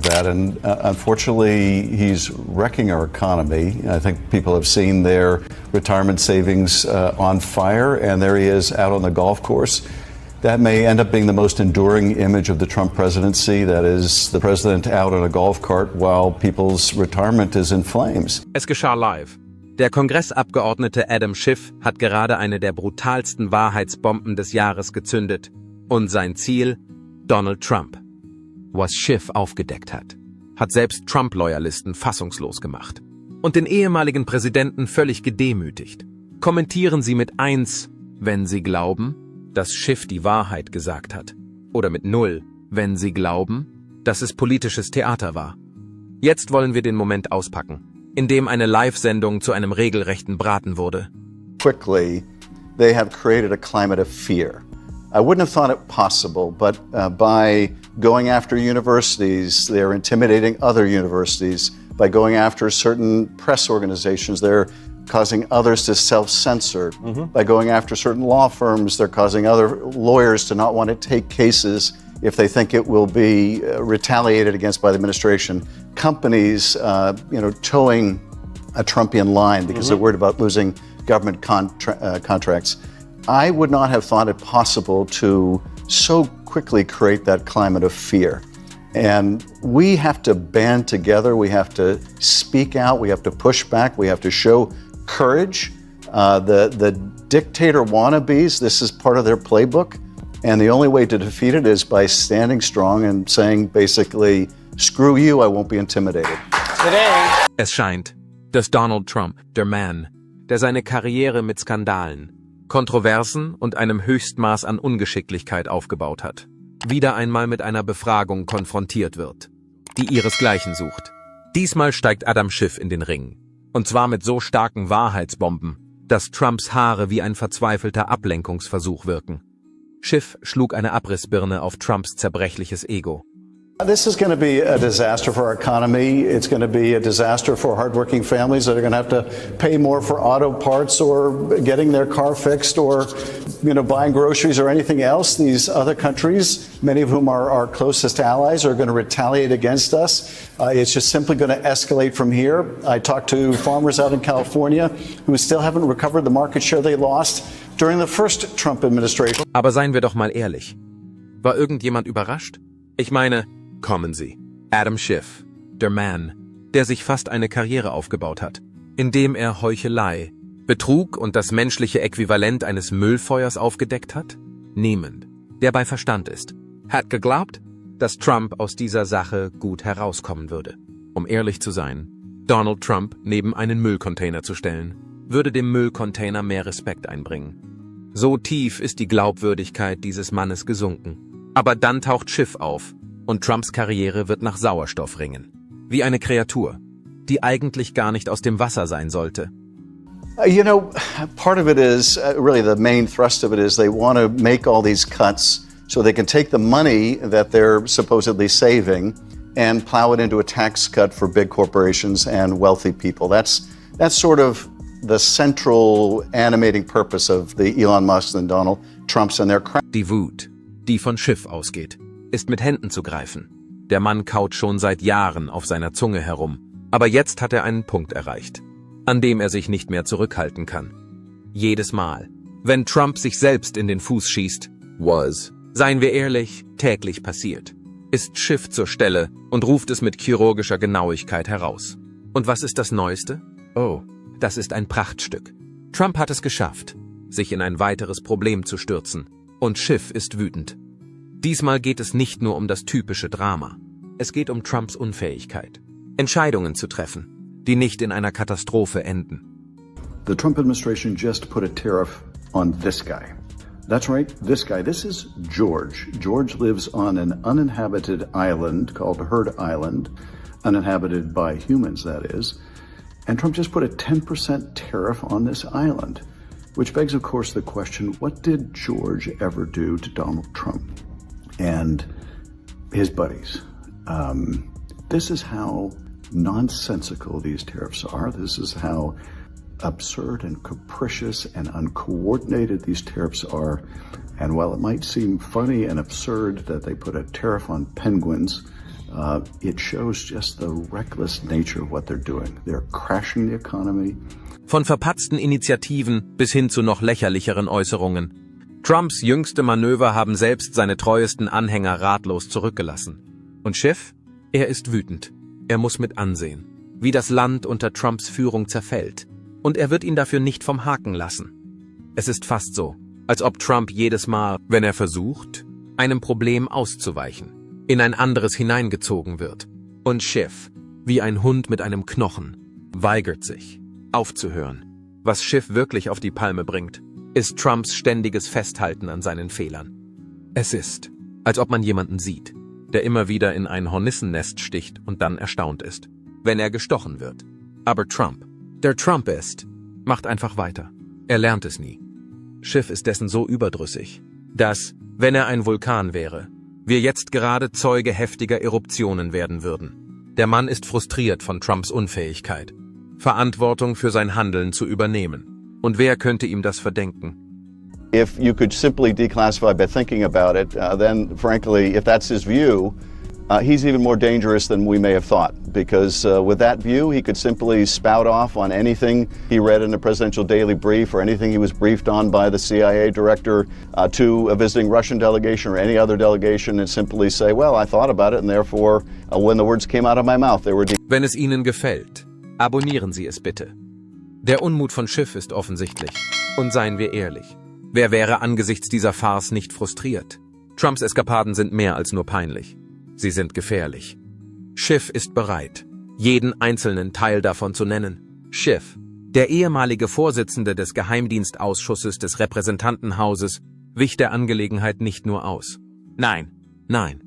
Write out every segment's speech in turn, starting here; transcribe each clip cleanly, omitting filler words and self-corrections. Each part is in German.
of that. And unfortunately, he's wrecking our economy. I think people have seen their retirement savings on fire, and there he is out on the golf course. That may end up being the most enduring image of the Trump presidency. That is the president out on a golf cart while people's retirement is in flames. Es geschah live. Der Kongressabgeordnete Adam Schiff hat gerade eine der brutalsten Wahrheitsbomben des Jahres gezündet. Und sein Ziel? Donald Trump. Was Schiff aufgedeckt hat selbst Trump-Loyalisten fassungslos gemacht. Und den ehemaligen Präsidenten völlig gedemütigt. Kommentieren Sie mit 1, wenn Sie glauben, dass Schiff die Wahrheit gesagt hat. Oder mit 0, wenn Sie glauben, dass es politisches Theater war. Jetzt wollen wir den Moment auspacken, in dem eine Live-Sendung zu einem regelrechten Braten wurde. Quickly, they have created a climate of fear. I wouldn't have thought it possible, but by going after universities, they're intimidating other universities. By going after certain press organizations, they're causing others to self-censor. By going after certain law firms, they're causing other lawyers to not want to take cases if they think it will be retaliated against by the administration. Companies, towing a Trumpian line because they're worried about losing government contracts. I would not have thought it possible to so quickly create that climate of fear. And we have to band together. We have to speak out. We have to push back. We have to show courage. The dictator wannabes, this is part of their playbook. And the only way to defeat it is by standing strong and saying basically, screw you, I won't be intimidated. Today. Es scheint, dass Donald Trump, der Mann, der seine Karriere mit Skandalen, Kontroversen und einem Höchstmaß an Ungeschicklichkeit aufgebaut hat, wieder einmal mit einer Befragung konfrontiert wird, die ihresgleichen sucht. Diesmal steigt Adam Schiff in den Ring. Und zwar mit so starken Wahrheitsbomben, dass Trumps Haare wie ein verzweifelter Ablenkungsversuch wirken. Schiff schlug eine Abrissbirne auf Trumps zerbrechliches Ego. This is going to be a disaster for our economy. It's going to be a disaster for hardworking families that are going to have to pay more for auto parts or getting their car fixed or, buying groceries or anything else. These other countries, many of whom are our closest allies, are going to retaliate against us. It's just simply going to escalate from here. I talked to farmers out in California who still haven't recovered the market share they lost during the first Trump administration. Aber seien wir doch mal ehrlich. War irgendjemand überrascht? Ich meine, kommen Sie. Adam Schiff, der Mann, der sich fast eine Karriere aufgebaut hat, indem er Heuchelei, Betrug und das menschliche Äquivalent eines Müllfeuers aufgedeckt hat? Niemand, der bei Verstand ist, hat geglaubt, dass Trump aus dieser Sache gut herauskommen würde. Um ehrlich zu sein, Donald Trump neben einen Müllcontainer zu stellen, würde dem Müllcontainer mehr Respekt einbringen. So tief ist die Glaubwürdigkeit dieses Mannes gesunken. Aber dann taucht Schiff auf, und Trumps Karriere wird nach Sauerstoff ringen. Wie eine Kreatur, die eigentlich gar nicht aus dem Wasser sein sollte. Part of it is, really the main thrust of it is they want to make all these cuts so they can take the money that they're supposedly saving and plow it into a tax cut for big corporations and wealthy people. That's sort of the central animating purpose of the Elon Musk and Donald Trumps and their crowd. Die Wut, die von Schiff ausgeht, ist mit Händen zu greifen. Der Mann kaut schon seit Jahren auf seiner Zunge herum. Aber jetzt hat er einen Punkt erreicht, an dem er sich nicht mehr zurückhalten kann. Jedes Mal, wenn Trump sich selbst in den Fuß schießt, seien wir ehrlich, täglich passiert, ist Schiff zur Stelle und ruft es mit chirurgischer Genauigkeit heraus. Und was ist das Neueste? Oh, das ist ein Prachtstück. Trump hat es geschafft, sich in ein weiteres Problem zu stürzen. Und Schiff ist wütend. Diesmal geht es nicht nur um das typische Drama. Es geht um Trumps Unfähigkeit, Entscheidungen zu treffen, die nicht in einer Katastrophe enden. The Trump administration just put a tariff on this guy. That's right, this guy. This is George. George lives on an uninhabited island called Heard Island, uninhabited by humans, that is. And Trump just put a 10% tariff on this island, which begs, of course, the question, what did George ever do to Donald Trump and his buddies? This is how nonsensical these tariffs are. This is how absurd and capricious and uncoordinated these tariffs are. And while it might seem funny and absurd that they put a tariff on penguins, It shows just the reckless nature of what they're doing. They're crashing the economy. Von verpatzten Initiativen bis hin zu noch lächerlicheren Äußerungen. Trumps jüngste Manöver haben selbst seine treuesten Anhänger ratlos zurückgelassen. Und Schiff? Er ist wütend. Er muss mit ansehen, wie das Land unter Trumps Führung zerfällt. Und er wird ihn dafür nicht vom Haken lassen. Es ist fast so, als ob Trump jedes Mal, wenn er versucht, einem Problem auszuweichen, in ein anderes hineingezogen wird. Und Schiff, wie ein Hund mit einem Knochen, weigert sich, aufzuhören. Was Schiff wirklich auf die Palme bringt, ist Trumps ständiges Festhalten an seinen Fehlern. Es ist, als ob man jemanden sieht, der immer wieder in ein Hornissennest sticht und dann erstaunt ist, wenn er gestochen wird. Aber Trump, der Trump ist, macht einfach weiter. Er lernt es nie. Schiff ist dessen so überdrüssig, dass, wenn er ein Vulkan wäre, wir jetzt gerade Zeuge heftiger Eruptionen werden würden. Der Mann ist frustriert von Trumps Unfähigkeit, Verantwortung für sein Handeln zu übernehmen. Und wer könnte ihm das verdenken? If you could simply declassify by thinking about it, then frankly, if that's his view, he's even more dangerous than we may have thought. Because with that view, he could simply spout off on anything he read in the presidential daily brief or anything he was briefed on by the CIA director to a visiting Russian delegation or any other delegation and simply say, well, I thought about it and therefore when the words came out of my mouth, they were... Wenn es Ihnen gefällt, abonnieren Sie es bitte. Der Unmut von Schiff ist offensichtlich. Und seien wir ehrlich, wer wäre angesichts dieser Farce nicht frustriert? Trumps Eskapaden sind mehr als nur peinlich. Sie sind gefährlich. Schiff ist bereit, jeden einzelnen Teil davon zu nennen. Schiff, der ehemalige Vorsitzende des Geheimdienstausschusses des Repräsentantenhauses, wich der Angelegenheit nicht nur aus. Nein, nein.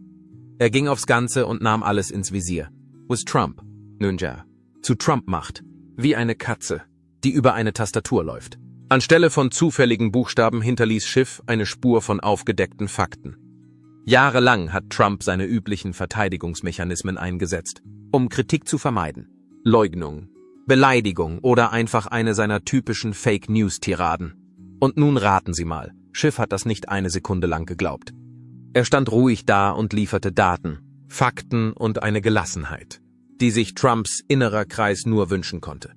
Er ging aufs Ganze und nahm alles ins Visier. Was Trump, nun ja, zu Trump macht, wie eine Katze, die über eine Tastatur läuft. Anstelle von zufälligen Buchstaben hinterließ Schiff eine Spur von aufgedeckten Fakten. Jahrelang hat Trump seine üblichen Verteidigungsmechanismen eingesetzt, um Kritik zu vermeiden. Leugnung, Beleidigung oder einfach eine seiner typischen Fake-News-Tiraden. Und nun raten Sie mal, Schiff hat das nicht eine Sekunde lang geglaubt. Er stand ruhig da und lieferte Daten, Fakten und eine Gelassenheit, die sich Trumps innerer Kreis nur wünschen konnte.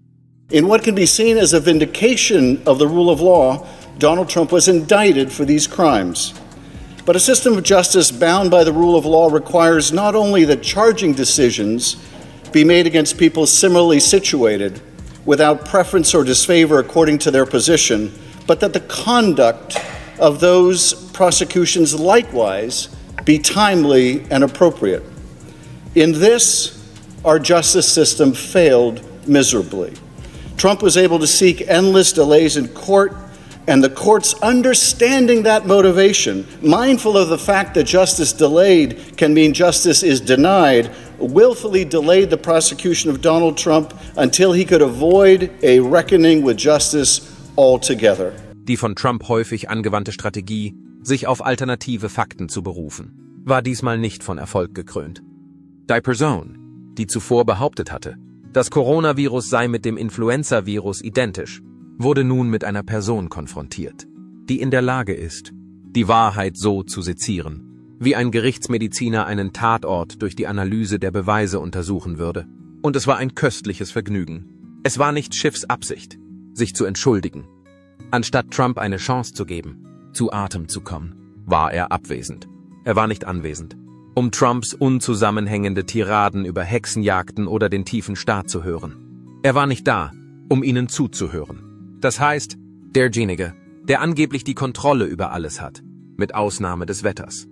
In what can be seen as a vindication of the rule of law, Donald Trump was indicted for these crimes. But a system of justice bound by the rule of law requires not only that charging decisions be made against people similarly situated, without preference or disfavor according to their position, but that the conduct of those prosecutions likewise be timely and appropriate. In this, our justice system failed miserably. Trump was able to seek endless delays in court, and the courts, understanding that motivation, mindful of the fact that justice delayed can mean justice is denied, willfully delayed the prosecution of Donald Trump until he could avoid a reckoning with justice altogether. Die von Trump häufig angewandte Strategie, sich auf alternative Fakten zu berufen, war diesmal nicht von Erfolg gekrönt. Die Person, die zuvor behauptet hatte, das Coronavirus sei mit dem Influenza-Virus identisch, wurde nun mit einer Person konfrontiert, die in der Lage ist, die Wahrheit so zu sezieren, wie ein Gerichtsmediziner einen Tatort durch die Analyse der Beweise untersuchen würde. Und es war ein köstliches Vergnügen. Es war nicht Schiffs Absicht, sich zu entschuldigen. Anstatt Trump eine Chance zu geben, zu Atem zu kommen, war er abwesend. Er war nicht anwesend, um Trumps unzusammenhängende Tiraden über Hexenjagden oder den tiefen Staat zu hören. Er war nicht da, um ihnen zuzuhören. Das heißt, derjenige, der angeblich die Kontrolle über alles hat, mit Ausnahme des Wetters.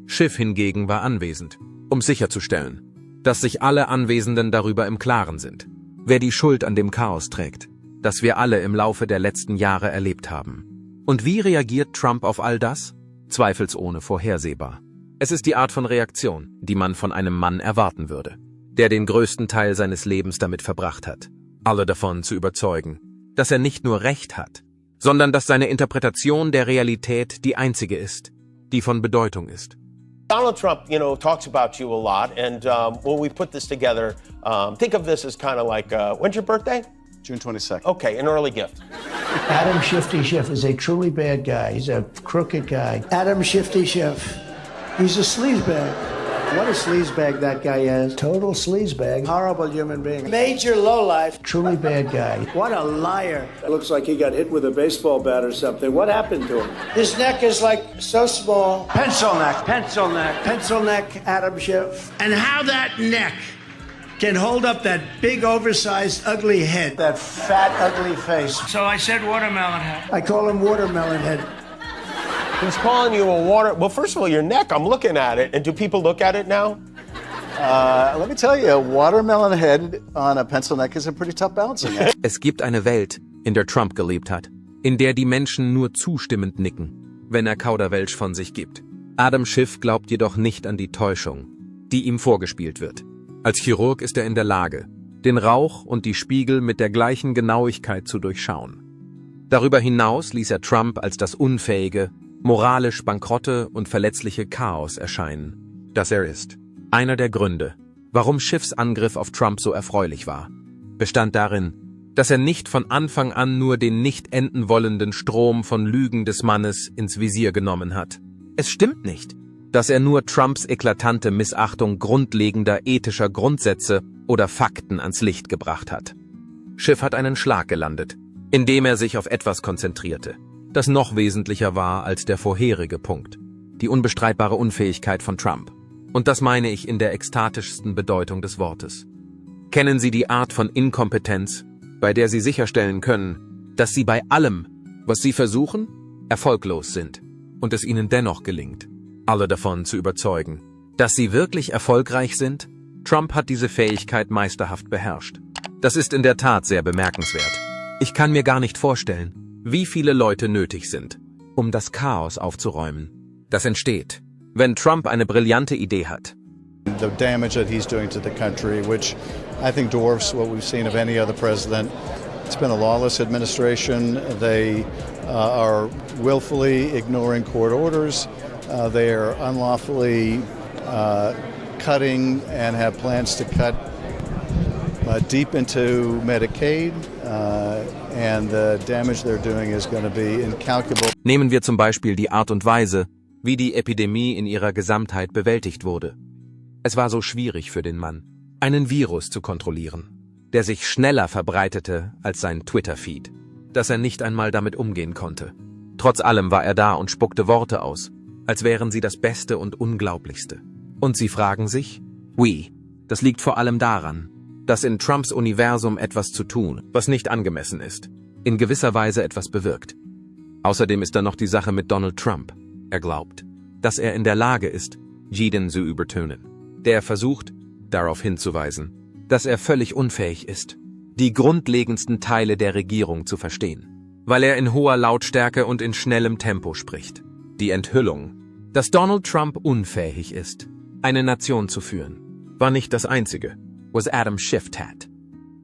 Schiff hingegen war anwesend, um sicherzustellen, dass sich alle Anwesenden darüber im Klaren sind, wer die Schuld an dem Chaos trägt, das wir alle im Laufe der letzten Jahre erlebt haben. Und wie reagiert Trump auf all das? Zweifelsohne vorhersehbar. Es ist die Art von Reaktion, die man von einem Mann erwarten würde, der den größten Teil seines Lebens damit verbracht hat, alle davon zu überzeugen, dass er nicht nur Recht hat, sondern dass seine Interpretation der Realität die einzige ist, die von Bedeutung ist. Donald Trump, talks about you a lot, and when we put this together, think of this as kind of like, when's your birthday? June 22nd. Okay, an early gift. Adam Shifty Schiff is a truly bad guy. He's a crooked guy. Adam Shifty Schiff. He's a sleazebag. What a sleazebag that guy is. Total sleazebag. Horrible human being. Major lowlife. Truly bad guy. What a liar. Looks like he got hit with a baseball bat or something. What happened to him? His neck is like so small. Pencil neck. Pencil neck. Pencil neck, Adam Schiff. And how that neck can hold up that big, oversized, ugly head. That fat, ugly face. So I said watermelon head. I call him Watermelon Head. He's calling you a water. Well, first of all, your neck, I'm looking at it. And do people look at it now? Let me tell you, a watermelon head on a pencil neck is a pretty tough balancing act. Es gibt eine Welt, in der Trump gelebt hat, in der die Menschen nur zustimmend nicken, wenn er Kauderwelsch von sich gibt. Adam Schiff glaubt jedoch nicht an die Täuschung, die ihm vorgespielt wird. Als Chirurg ist er in der Lage, den Rauch und die Spiegel mit der gleichen Genauigkeit zu durchschauen. Darüber hinaus ließ er Trump als das unfähige, moralisch bankrotte und verletzliche Chaos erscheinen, das er ist. Einer der Gründe, warum Schiffs Angriff auf Trump so erfreulich war, bestand darin, dass er nicht von Anfang an nur den nicht enden wollenden Strom von Lügen des Mannes ins Visier genommen hat. Es stimmt nicht, dass er nur Trumps eklatante Missachtung grundlegender ethischer Grundsätze oder Fakten ans Licht gebracht hat. Schiff hat einen Schlag gelandet, indem er sich auf etwas konzentrierte, das noch wesentlicher war als der vorherige Punkt, die unbestreitbare Unfähigkeit von Trump. Und das meine ich in der ekstatischsten Bedeutung des Wortes. Kennen Sie die Art von Inkompetenz, bei der Sie sicherstellen können, dass Sie bei allem, was Sie versuchen, erfolglos sind und es Ihnen dennoch gelingt, alle davon zu überzeugen, dass Sie wirklich erfolgreich sind? Trump hat diese Fähigkeit meisterhaft beherrscht. Das ist in der Tat sehr bemerkenswert. Ich kann mir gar nicht vorstellen, wie viele Leute nötig sind, um das Chaos aufzuräumen, das entsteht, wenn Trump eine brillante Idee hat. The damage that he's doing to the country, which I think dwarfs what we've seen of any other president. It's been a lawless administration. They are willfully ignoring court orders. They are unlawfully cutting and have plans to cut deep into Medicaid. And the damage they're doing is going to be incalculable. Nehmen wir zum Beispiel die Art und Weise, wie die Epidemie in ihrer Gesamtheit bewältigt wurde. Es war so schwierig für den Mann, einen Virus zu kontrollieren, der sich schneller verbreitete als sein Twitter-Feed, dass er nicht einmal damit umgehen konnte. Trotz allem war er da und spuckte Worte aus, als wären sie das Beste und Unglaublichste. Und Sie fragen sich, das liegt vor allem daran, dass in Trumps Universum etwas zu tun, was nicht angemessen ist, in gewisser Weise etwas bewirkt. Außerdem ist da noch die Sache mit Donald Trump. Er glaubt, dass er in der Lage ist, jeden zu übertönen. Der versucht, darauf hinzuweisen, dass er völlig unfähig ist, die grundlegendsten Teile der Regierung zu verstehen, weil er in hoher Lautstärke und in schnellem Tempo spricht. Die Enthüllung, dass Donald Trump unfähig ist, eine Nation zu führen, war nicht das Einzige, was Adam Schiff tat.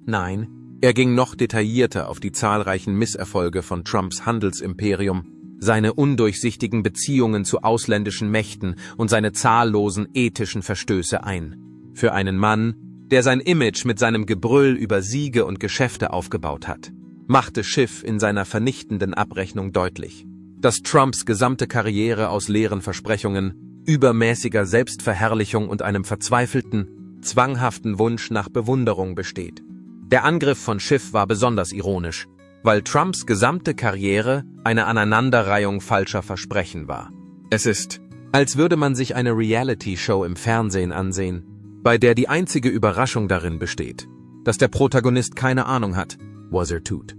Nein, er ging noch detaillierter auf die zahlreichen Misserfolge von Trumps Handelsimperium, seine undurchsichtigen Beziehungen zu ausländischen Mächten und seine zahllosen ethischen Verstöße ein. Für einen Mann, der sein Image mit seinem Gebrüll über Siege und Geschäfte aufgebaut hat, machte Schiff in seiner vernichtenden Abrechnung deutlich, dass Trumps gesamte Karriere aus leeren Versprechungen, übermäßiger Selbstverherrlichung und einem verzweifelten, zwanghaften Wunsch nach Bewunderung besteht. Der Angriff von Schiff war besonders ironisch, weil Trumps gesamte Karriere eine Aneinanderreihung falscher Versprechen war. Es ist, als würde man sich eine Reality-Show im Fernsehen ansehen, bei der die einzige Überraschung darin besteht, dass der Protagonist keine Ahnung hat, was er tut.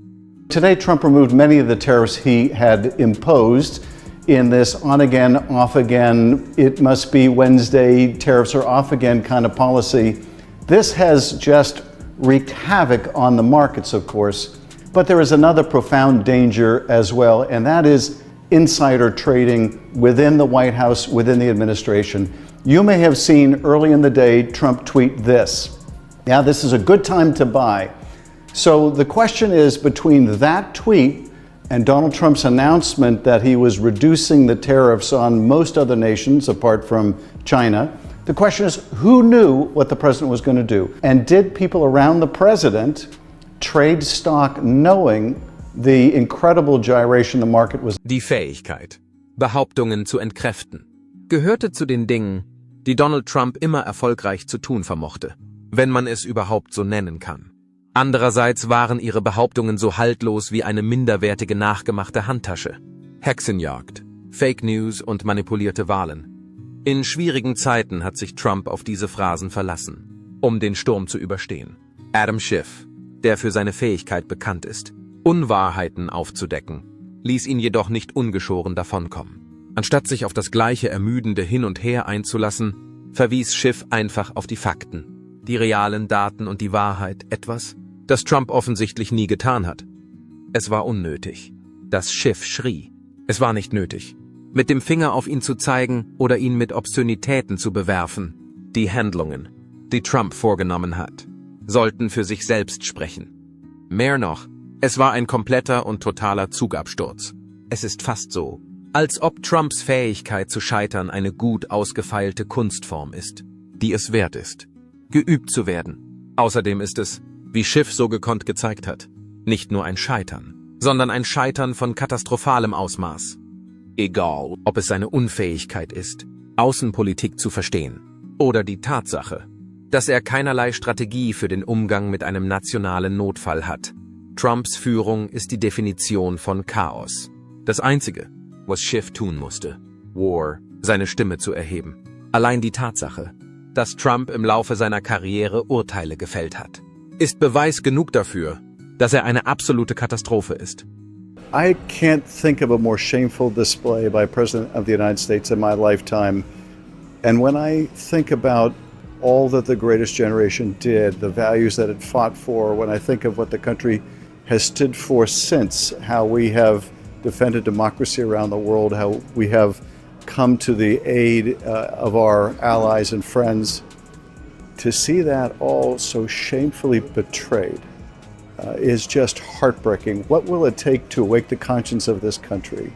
Today, Trump removed many of the tariffs he had imposed in this on-again, off-again, it must be Wednesday, tariffs are off-again kind of policy. This has just wreaked havoc on the markets, of course. But there is another profound danger as well, and that is insider trading within the White House, within the administration. You may have seen early in the day Trump tweet this. Yeah, this is a good time to buy. So the question is, between that tweet and Donald Trump's announcement that he was reducing the tariffs on most other nations apart from China, the question is, who knew what the president was going to do? And did people around the president trade stock knowing the incredible gyration the market was? Die Fähigkeit, Behauptungen zu entkräften, gehörte zu den Dingen, die Donald Trump immer erfolgreich zu tun vermochte, wenn man es überhaupt so nennen kann. Andererseits waren ihre Behauptungen so haltlos wie eine minderwertige nachgemachte Handtasche. Hexenjagd, Fake News und manipulierte Wahlen. In schwierigen Zeiten hat sich Trump auf diese Phrasen verlassen, um den Sturm zu überstehen. Adam Schiff, der für seine Fähigkeit bekannt ist, Unwahrheiten aufzudecken, ließ ihn jedoch nicht ungeschoren davonkommen. Anstatt sich auf das gleiche ermüdende Hin und Her einzulassen, verwies Schiff einfach auf die Fakten, die realen Daten und die Wahrheit, etwas, das Trump offensichtlich nie getan hat. Es war unnötig. Das Schiff schrie. Es war nicht nötig, mit dem Finger auf ihn zu zeigen oder ihn mit Obszönitäten zu bewerfen. Die Handlungen, die Trump vorgenommen hat, sollten für sich selbst sprechen. Mehr noch, es war ein kompletter und totaler Zugabsturz. Es ist fast so, als ob Trumps Fähigkeit zu scheitern eine gut ausgefeilte Kunstform ist, die es wert ist, geübt zu werden. Außerdem ist es, wie Schiff so gekonnt gezeigt hat, nicht nur ein Scheitern, sondern ein Scheitern von katastrophalem Ausmaß. Egal, ob es seine Unfähigkeit ist, Außenpolitik zu verstehen, oder die Tatsache, dass er keinerlei Strategie für den Umgang mit einem nationalen Notfall hat. Trumps Führung ist die Definition von Chaos. Das Einzige, was Schiff tun musste, war, seine Stimme zu erheben. Allein die Tatsache, dass Trump im Laufe seiner Karriere Urteile gefällt hat, ist Beweis genug dafür, dass er eine absolute Katastrophe ist. I can't think of a more shameful display by a president of the United States in my lifetime. And when I think about all that the greatest generation did, the values that it fought for, when I think of what the country has stood for since, how we have defended democracy around the world, how we have come to the aid of our allies and friends, to see that all so shamefully betrayed is just heartbreaking. What will it take to awake the conscience of this country?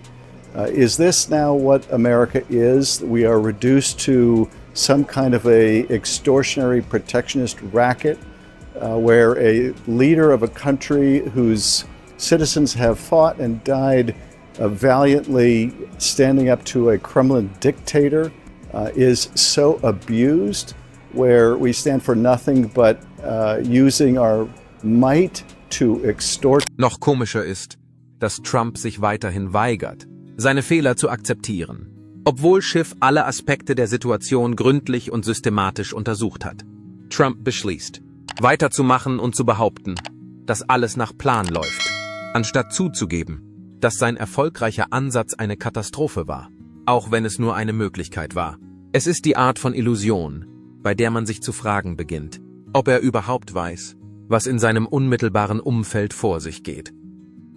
Is this now what America is? We are reduced to some kind of a extortionary protectionist racket where a leader of a country whose citizens have fought and died valiantly standing up to a Kremlin dictator is so abused, where we stand for nothing but using our might to extort. Noch komischer ist, dass Trump sich weiterhin weigert, seine Fehler zu akzeptieren, obwohl Schiff alle Aspekte der Situation gründlich und systematisch untersucht hat. Trump beschließt, weiterzumachen und zu behaupten, dass alles nach Plan läuft, anstatt zuzugeben, dass sein erfolgreicher Ansatz eine Katastrophe war, auch wenn es nur eine Möglichkeit war. Es ist die Art von Illusion, bei der man sich zu fragen beginnt, ob er überhaupt weiß, was in seinem unmittelbaren Umfeld vor sich geht.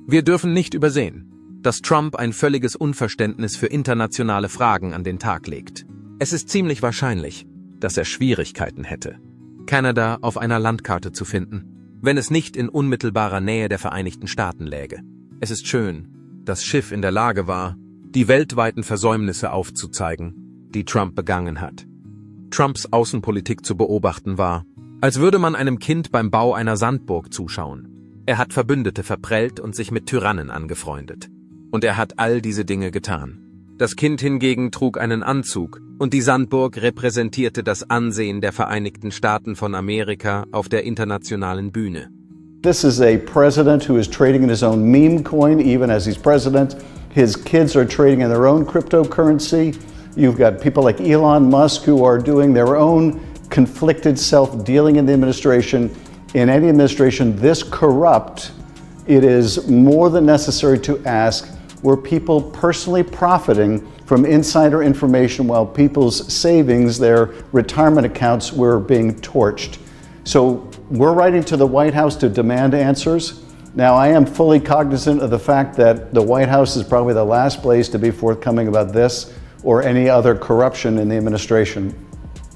Wir dürfen nicht übersehen, dass Trump ein völliges Unverständnis für internationale Fragen an den Tag legt. Es ist ziemlich wahrscheinlich, dass er Schwierigkeiten hätte, Kanada auf einer Landkarte zu finden, wenn es nicht in unmittelbarer Nähe der Vereinigten Staaten läge. Es ist schön, dass Schiff in der Lage war, die weltweiten Versäumnisse aufzuzeigen, die Trump begangen hat. Trumps Außenpolitik zu beobachten war, als würde man einem Kind beim Bau einer Sandburg zuschauen. Er hat Verbündete verprellt und sich mit Tyrannen angefreundet. Und er hat all diese Dinge getan. Das Kind hingegen trug einen Anzug und die Sandburg repräsentierte das Ansehen der Vereinigten Staaten von Amerika auf der internationalen Bühne. This is a president who is trading in his own meme coin, even as he's president. His kids are trading in their own cryptocurrency. You've got people like Elon Musk who are doing their own conflicted self-dealing in the administration. In any administration this corrupt, it is more than necessary to ask, were people personally profiting from insider information while people's savings, their retirement accounts, were being torched? So we're writing to the White House to demand answers. Now, I am fully cognizant of the fact that the White House is probably the last place to be forthcoming about this or any other corruption in the administration.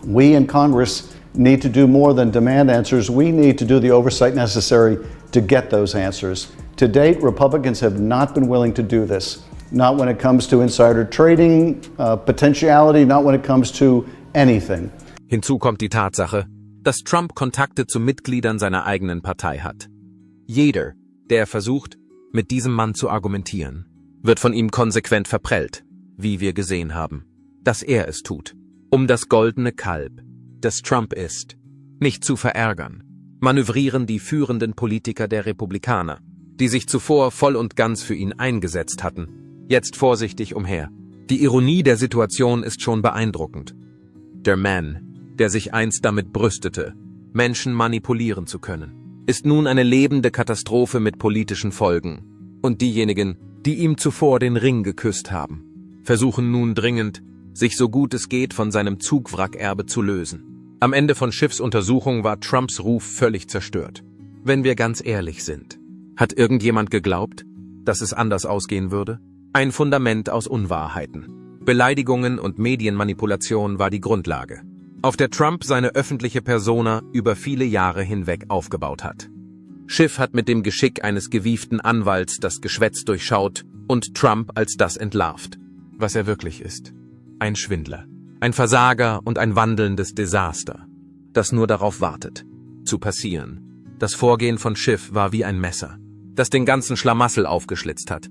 We in Congress need to do more than demand answers. We need to do the oversight necessary to get those answers. To date, Republicans have not been willing to do this. Not when it comes to insider trading, potentiality, not when it comes to anything. Hinzu kommt die Tatsache, dass Trump Kontakte zu Mitgliedern seiner eigenen Partei hat. Jeder, der versucht, mit diesem Mann zu argumentieren, wird von ihm konsequent verprellt, wie wir gesehen haben, dass er es tut. Um das goldene Kalb, das Trump ist, nicht zu verärgern, manövrieren die führenden Politiker der Republikaner, die sich zuvor voll und ganz für ihn eingesetzt hatten, jetzt vorsichtig umher. Die Ironie der Situation ist schon beeindruckend. Der Man, der sich einst damit brüstete, Menschen manipulieren zu können, ist nun eine lebende Katastrophe mit politischen Folgen. Und diejenigen, die ihm zuvor den Ring geküsst haben, versuchen nun dringend, sich so gut es geht von seinem Zugwrackerbe zu lösen. Am Ende von Schiffs Untersuchung war Trumps Ruf völlig zerstört. Wenn wir ganz ehrlich sind, hat irgendjemand geglaubt, dass es anders ausgehen würde? Ein Fundament aus Unwahrheiten. Beleidigungen und Medienmanipulation war die Grundlage, auf der Trump seine öffentliche Persona über viele Jahre hinweg aufgebaut hat. Schiff hat mit dem Geschick eines gewieften Anwalts das Geschwätz durchschaut und Trump als das entlarvt, was er wirklich ist. Ein Schwindler, ein Versager und ein wandelndes Desaster, das nur darauf wartet, zu passieren. Das Vorgehen von Schiff war wie ein Messer, das den ganzen Schlamassel aufgeschlitzt hat.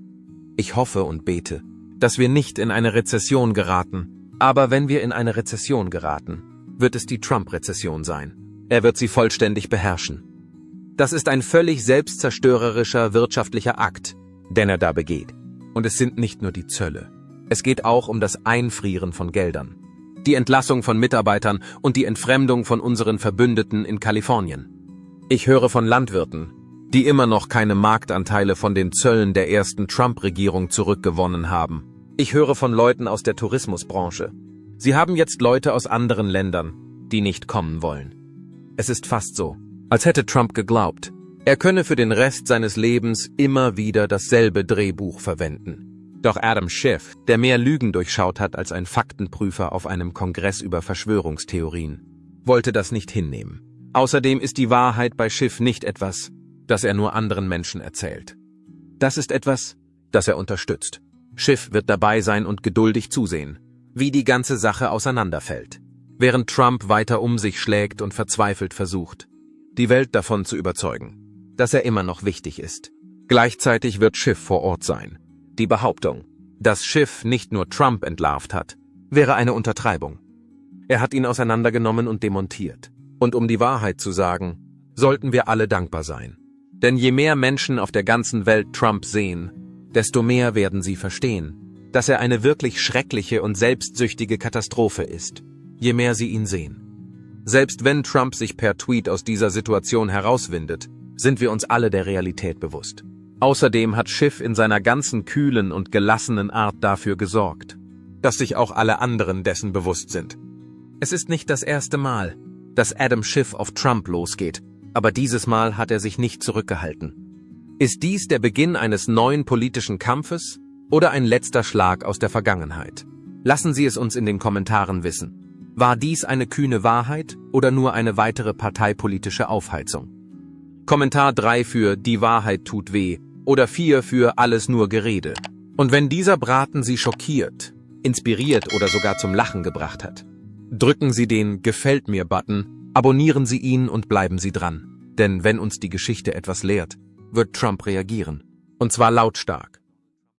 Ich hoffe und bete, dass wir nicht in eine Rezession geraten, aber wenn wir in eine Rezession geraten, wird es die Trump-Rezession sein. Er wird sie vollständig beherrschen. Das ist ein völlig selbstzerstörerischer wirtschaftlicher Akt, den er da begeht. Und es sind nicht nur die Zölle. Es geht auch um das Einfrieren von Geldern, die Entlassung von Mitarbeitern und die Entfremdung von unseren Verbündeten in Kalifornien. Ich höre von Landwirten, die immer noch keine Marktanteile von den Zöllen der ersten Trump-Regierung zurückgewonnen haben. Ich höre von Leuten aus der Tourismusbranche. Sie haben jetzt Leute aus anderen Ländern, die nicht kommen wollen. Es ist fast so, als hätte Trump geglaubt, er könne für den Rest seines Lebens immer wieder dasselbe Drehbuch verwenden. Doch Adam Schiff, der mehr Lügen durchschaut hat als ein Faktenprüfer auf einem Kongress über Verschwörungstheorien, wollte das nicht hinnehmen. Außerdem ist die Wahrheit bei Schiff nicht etwas, das er nur anderen Menschen erzählt. Das ist etwas, das er unterstützt. Schiff wird dabei sein und geduldig zusehen, wie die ganze Sache auseinanderfällt, während Trump weiter um sich schlägt und verzweifelt versucht, die Welt davon zu überzeugen, dass er immer noch wichtig ist. Gleichzeitig wird Schiff vor Ort sein. Die Behauptung, dass Schiff nicht nur Trump entlarvt hat, wäre eine Untertreibung. Er hat ihn auseinandergenommen und demontiert. Und um die Wahrheit zu sagen, sollten wir alle dankbar sein. Denn je mehr Menschen auf der ganzen Welt Trump sehen, desto mehr werden sie verstehen, dass er eine wirklich schreckliche und selbstsüchtige Katastrophe ist, je mehr sie ihn sehen. Selbst wenn Trump sich per Tweet aus dieser Situation herauswindet, sind wir uns alle der Realität bewusst. Außerdem hat Schiff in seiner ganzen kühlen und gelassenen Art dafür gesorgt, dass sich auch alle anderen dessen bewusst sind. Es ist nicht das erste Mal, dass Adam Schiff auf Trump losgeht, aber dieses Mal hat er sich nicht zurückgehalten. Ist dies der Beginn eines neuen politischen Kampfes oder ein letzter Schlag aus der Vergangenheit? Lassen Sie es uns in den Kommentaren wissen. War dies eine kühne Wahrheit oder nur eine weitere parteipolitische Aufheizung? Kommentar 3 für Die Wahrheit tut weh oder 4 für Alles nur Gerede. Und wenn dieser Braten Sie schockiert, inspiriert oder sogar zum Lachen gebracht hat, drücken Sie den Gefällt mir-Button, abonnieren Sie ihn und bleiben Sie dran. Denn wenn uns die Geschichte etwas lehrt, wird Trump reagieren. Und zwar lautstark.